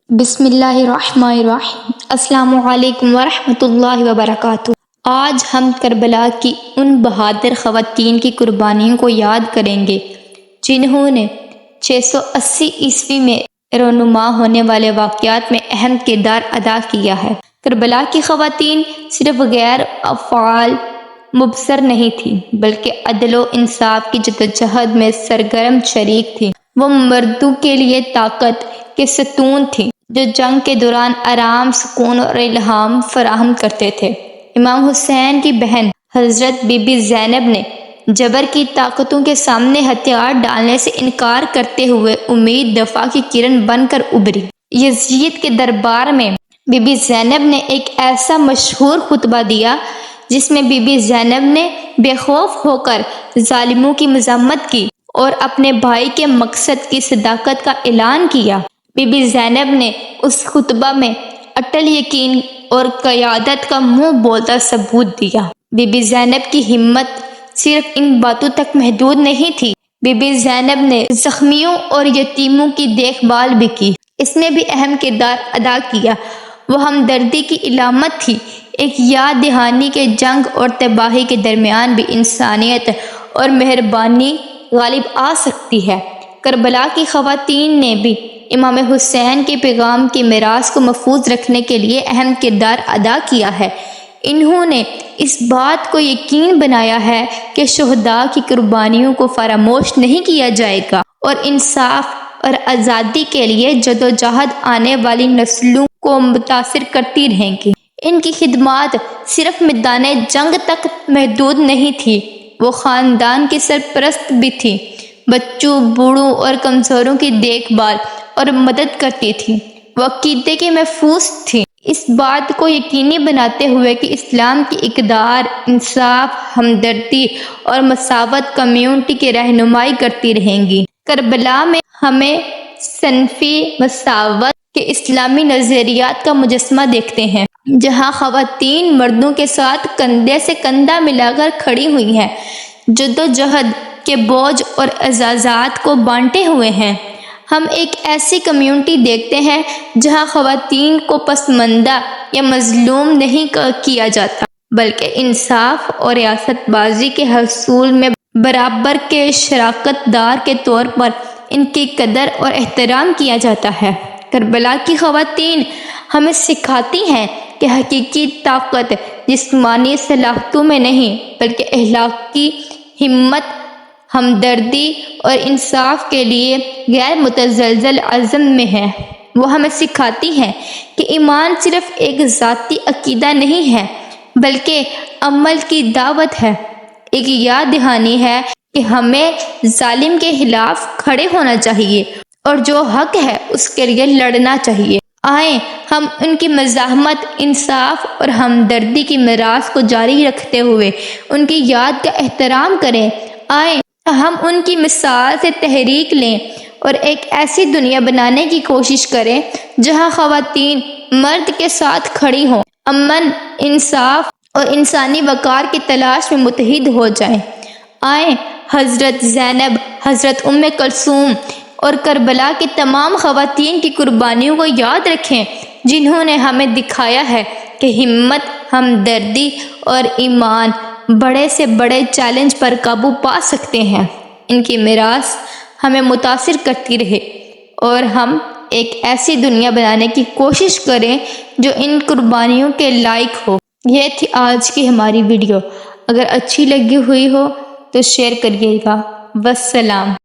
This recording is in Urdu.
بسم اللہ الرحمن الرحیم۔ السلام علیکم ورحمۃ اللہ وبرکاتہ۔ آج ہم کربلا کی ان بہادر خواتین کی قربانیوں کو یاد کریں گے جنہوں نے 680 میں رونما ہونے والے واقعات میں اہم کردار ادا کیا ہے۔ کربلا کی خواتین صرف غیر فعال مبصر نہیں تھیں بلکہ عدل و انصاف کی جدوجہد میں سرگرم شریک تھیں۔ وہ مردوں کے لیے طاقت کے ستون تھیں جو جنگ کے دوران آرام، سکون اور الہام فراہم کرتے تھے۔ امام حسین کی بہن حضرت بی بی زینب نے جبر کی طاقتوں کے سامنے ہتھیار ڈالنے سے انکار کرتے ہوئے امید دفاع کی کرن بن کر ابھری۔ یزید کے دربار میں بی بی زینب نے ایک ایسا مشہور خطبہ دیا جس میں بی بی زینب نے بے خوف ہو کر ظالموں کی مذمت کی اور اپنے بھائی کے مقصد کی صداقت کا اعلان کیا۔ بی بی زینب نے اس خطبہ میں اٹل یقین اور قیادت کا منہ بولتا ثبوت دیا۔ بی بی زینب کی ہمت صرف ان باتوں تک محدود نہیں تھی، بی بی زینب نے زخمیوں اور یتیموں کی دیکھ بھال بھی کی، اس میں بھی اہم کردار ادا کیا۔ وہ ہمدردی کی علامت تھی، ایک یاد دہانی کے جنگ اور تباہی کے درمیان بھی انسانیت اور مہربانی غالب آ سکتی ہے۔ کربلا کی خواتین نے بھی امام حسین کے پیغام کی میراث کو محفوظ رکھنے کے لیے اہم کردار ادا کیا ہے۔ انہوں نے اس بات کو یقین بنایا ہے کہ شہداء کی قربانیوں کو فراموش نہیں کیا جائے گا اور انصاف اور آزادی کے لیے جدوجہد آنے والی نسلوں کو متاثر کرتی رہیں گی۔ ان کی خدمات صرف میدان جنگ تک محدود نہیں تھی، وہ خاندان کی سرپرست بھی تھی، بچوں، بوڑھوں اور کمزوروں کی دیکھ بھال اور مدد کرتی تھی۔ وہ عقیدے کے محفوظ تھیں، اس بات کو یقینی بناتے ہوئے کہ اسلام کی اقدار، انصاف، ہمدردی اور مساوات کمیونٹی کی رہنمائی کرتی رہیں گی۔ کربلا میں ہمیں صنفی مساوات کے اسلامی نظریات کا مجسمہ دیکھتے ہیں، جہاں خواتین مردوں کے ساتھ کندھے سے کندھا ملا کر کھڑی ہوئی ہیں، جدوجہد کے بوجھ اور اعزازات کو بانٹے ہوئے ہیں۔ ہم ایک ایسی کمیونٹی دیکھتے ہیں جہاں خواتین کو پسماندہ یا مظلوم نہیں کیا جاتا بلکہ انصاف اور ریاست بازی کے حصول میں برابر کے شراکت دار کے طور پر ان کی قدر اور احترام کیا جاتا ہے۔ کربلا کی خواتین ہمیں سکھاتی ہیں کہ حقیقی طاقت جسمانی صلاحیتوں میں نہیں بلکہ اخلاقی ہمت، ہمدردی اور انصاف کے لیے غیر متزلزل عزم میں ہے۔ وہ ہمیں سکھاتی ہیں کہ ایمان صرف ایک ذاتی عقیدہ نہیں ہے بلکہ عمل کی دعوت ہے، ایک یاد دہانی ہے کہ ہمیں ظالم کے خلاف کھڑے ہونا چاہیے اور جو حق ہے اس کے لیے لڑنا چاہیے۔ آئیں ہم ان کی مزاحمت، انصاف اور ہمدردی کی میراث کو جاری رکھتے ہوئے ان کی یاد کا احترام کریں۔ آئیں ہم ان کی مثال سے تحریک لیں اور ایک ایسی دنیا بنانے کی کوشش کریں جہاں خواتین مرد کے ساتھ کھڑی ہوں، امن، انصاف اور انسانی وقار کی تلاش میں متحد ہو جائیں۔ آئیں حضرت زینب، حضرت ام کلثوم اور کربلا کی تمام خواتین کی قربانیوں کو یاد رکھیں جنہوں نے ہمیں دکھایا ہے کہ ہمت، ہمدردی اور ایمان بڑے سے بڑے چیلنج پر قابو پا سکتے ہیں۔ ان کی میراث ہمیں متاثر کرتی رہے اور ہم ایک ایسی دنیا بنانے کی کوشش کریں جو ان قربانیوں کے لائق ہو۔ یہ تھی آج کی ہماری ویڈیو، اگر اچھی لگی ہوئی ہو تو شیئر کریے گا۔ والسلام۔